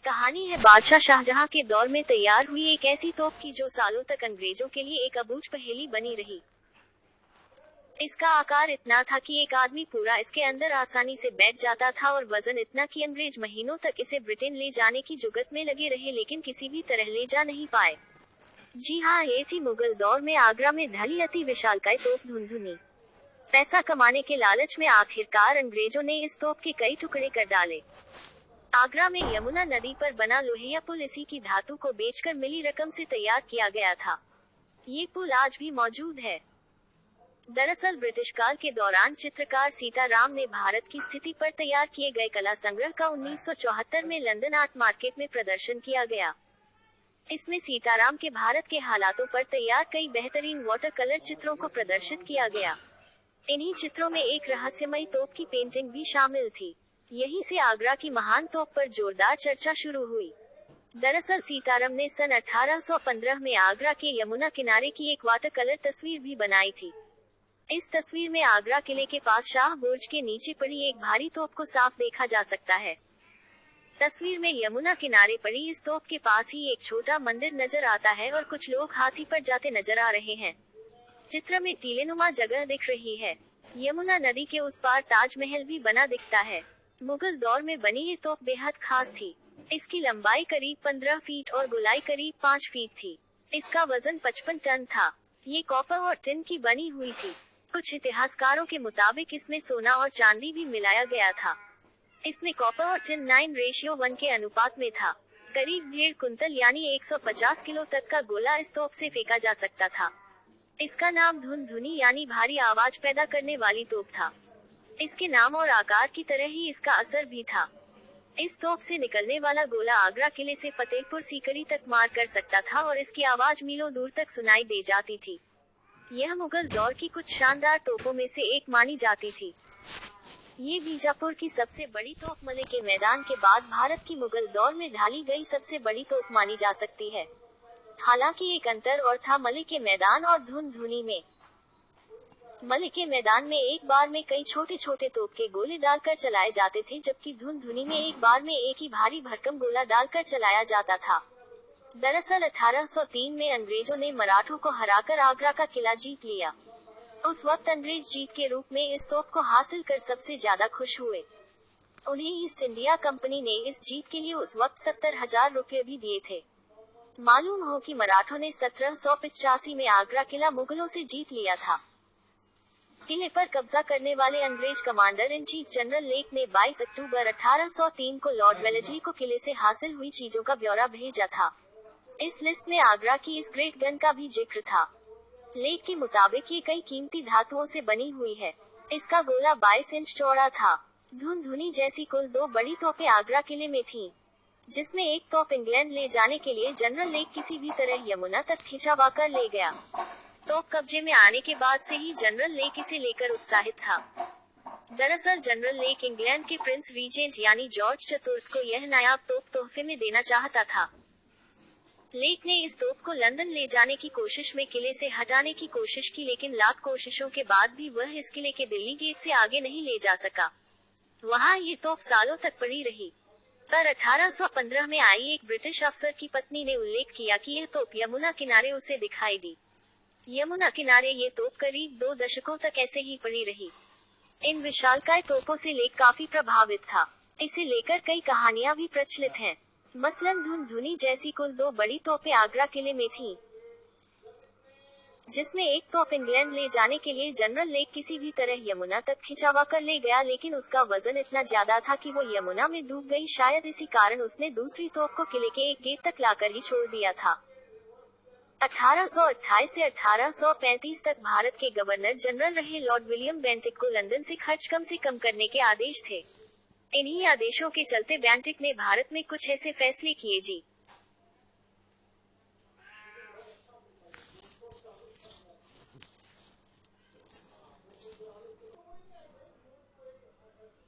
कहानी है बादशाह शाहजहां के दौर में तैयार हुई एक ऐसी तोप की जो सालों तक अंग्रेजों के लिए एक अबूझ पहेली बनी रही। इसका आकार इतना था कि एक आदमी पूरा इसके अंदर आसानी से बैठ जाता था और वजन इतना कि अंग्रेज महीनों तक इसे ब्रिटेन ले जाने की जुगत में लगे रहे लेकिन किसी भी तरह ले जा नहीं पाए। जी हाँ, ये थी मुगल दौर में आगरा में ढली अति विशालकाय तोप धुनधुनी। पैसा कमाने के लालच में आखिरकार अंग्रेजों ने इस तोप के कई टुकड़े कर डाले। आगरा में यमुना नदी पर बना लोहिया पुल इसी की धातु को बेचकर मिली रकम से तैयार किया गया था। ये पुल आज भी मौजूद है। दरअसल ब्रिटिश काल के दौरान चित्रकार सीताराम ने भारत की स्थिति पर तैयार किए गए कला संग्रह का 1974 में लंदन आर्ट मार्केट में प्रदर्शन किया गया। इसमें सीताराम के भारत के हालातों पर तैयार कई बेहतरीन वाटर कलर चित्रों को प्रदर्शित किया गया। इन्हीं चित्रों में एक रहस्यमयी तोप की पेंटिंग भी शामिल थी। यहीं से आगरा की महान तोप पर जोरदार चर्चा शुरू हुई। दरअसल सीताराम ने सन 1815 में आगरा के यमुना किनारे की एक वाटर कलर तस्वीर भी बनाई थी। इस तस्वीर में आगरा किले के पास शाह बुर्ज के नीचे पड़ी एक भारी तोप को साफ देखा जा सकता है। तस्वीर में यमुना किनारे पड़ी इस तोप के पास ही एक छोटा मंदिर नजर आता है और कुछ लोग हाथी पर जाते नजर आ रहे हैं। चित्र में टीलेनुमा जगह दिख रही है। यमुना नदी के उस पार ताजमहल भी बना दिखता है। मुगल दौर में बनी ये तोप बेहद खास थी। इसकी लंबाई करीब 15 फीट और गोलाई करीब 5 फीट थी। इसका वजन 55 टन था। ये कॉपर और टिन की बनी हुई थी। कुछ इतिहासकारों के मुताबिक इसमें सोना और चांदी भी मिलाया गया था। इसमें कॉपर और टिन 9:1 के अनुपात में था। करीब 1.5 कुंतल यानी 150 किलो तक का गोला इस तोप से फेंका जा सकता था। इसका नाम धुनधुनी यानी भारी आवाज पैदा करने वाली तोप था। इसके नाम और आकार की तरह ही इसका असर भी था। इस तोप से निकलने वाला गोला आगरा किले से फतेहपुर सीकरी तक मार कर सकता था और इसकी आवाज मीलों दूर तक सुनाई दे जाती थी। यह मुगल दौर की कुछ शानदार तोपों में से एक मानी जाती थी। ये बीजापुर की सबसे बड़ी तोप मले के मैदान के बाद भारत की मुगल दौर में ढाली गई सबसे बड़ी तोप मानी जा सकती है। हालांकि एक अंतर और था मले के मैदान और धुनधुनी में। मले के मैदान में एक बार में कई छोटे छोटे तोप के गोले डालकर चलाए जाते थे, जबकि धुनधुनी में एक बार में एक ही भारी भरकम गोला डालकर चलाया जाता था। दरअसल 1803 में अंग्रेजों ने मराठों को हराकर आगरा का किला जीत लिया। उस वक्त अंग्रेज जीत के रूप में इस तोप को हासिल कर सबसे ज्यादा खुश हुए। उन्हें ईस्ट इंडिया कंपनी ने इस जीत के लिए उस वक्त 70,000 रुपये भी दिए थे। मालूम हो कि मराठों ने 1785 में आगरा किला मुगलों से जीत लिया था। किले पर कब्जा करने वाले अंग्रेज commander in chief general lake ने 22 अक्टूबर 1803 को लॉर्ड वेलेस्ली को किले से हासिल हुई चीजों का ब्यौरा भेजा था। इस लिस्ट में आगरा की इस ग्रेट गन का भी जिक्र था। लेक के मुताबिक ये कई कीमती धातुओं से बनी हुई है। इसका गोला 22 इंच चौड़ा था। धुनधुनी जैसी कुल 2 बड़ी तोपें आगरा किले में थीं, जिसमें एक तोप इंग्लैंड ले जाने के लिए जनरल लेक किसी भी तरह यमुना तक खिंचवा कर ले गया। तोप कब्जे में आने के बाद से ही जनरल लेक इसे लेकर उत्साहित था। दरअसल जनरल लेक इंग्लैंड के प्रिंस रीजेंट यानी जॉर्ज चतुर्थ को यह नायाब तोप तोहफे में देना चाहता था। लेक ने इस तोप को लंदन ले जाने की कोशिश में किले से हटाने की कोशिश की, लेकिन लाख कोशिशों के बाद भी वह इस किले के दिल्ली गेट से आगे नहीं ले जा सका। वहाँ ये तोप सालों तक पड़ी रही। पर 1815 में आई एक ब्रिटिश अफसर की पत्नी ने उल्लेख किया कि यह तोप यमुना किनारे उसे दिखाई दी। यमुना किनारे ये तोप करीब 2 दशकों तक ऐसे ही पड़ी रही। इन विशालकाय तोपों से लेक काफी प्रभावित था। इसे लेकर कई कहानियां भी प्रचलित हैं। मसलन धुनधुनी जैसी कुल 2 बड़ी तोपें आगरा किले में थीं, जिसमें एक तोप इंग्लैंड ले जाने के लिए जनरल लेक किसी भी तरह यमुना तक खिंचवा कर ले गया, लेकिन उसका वजन इतना ज्यादा था कि वो यमुना में डूब गई। शायद इसी कारण उसने दूसरी तोप को किले के एक गेट तक लाकर ही छोड़ दिया था। 1828 से 1835 तक भारत के गवर्नर जनरल रहे लॉर्ड विलियम बेंटिक को लंदन से खर्च कम से कम करने के आदेश थे। इन्हीं आदेशों के चलते बेंटिक ने भारत में कुछ ऐसे फैसले किए जी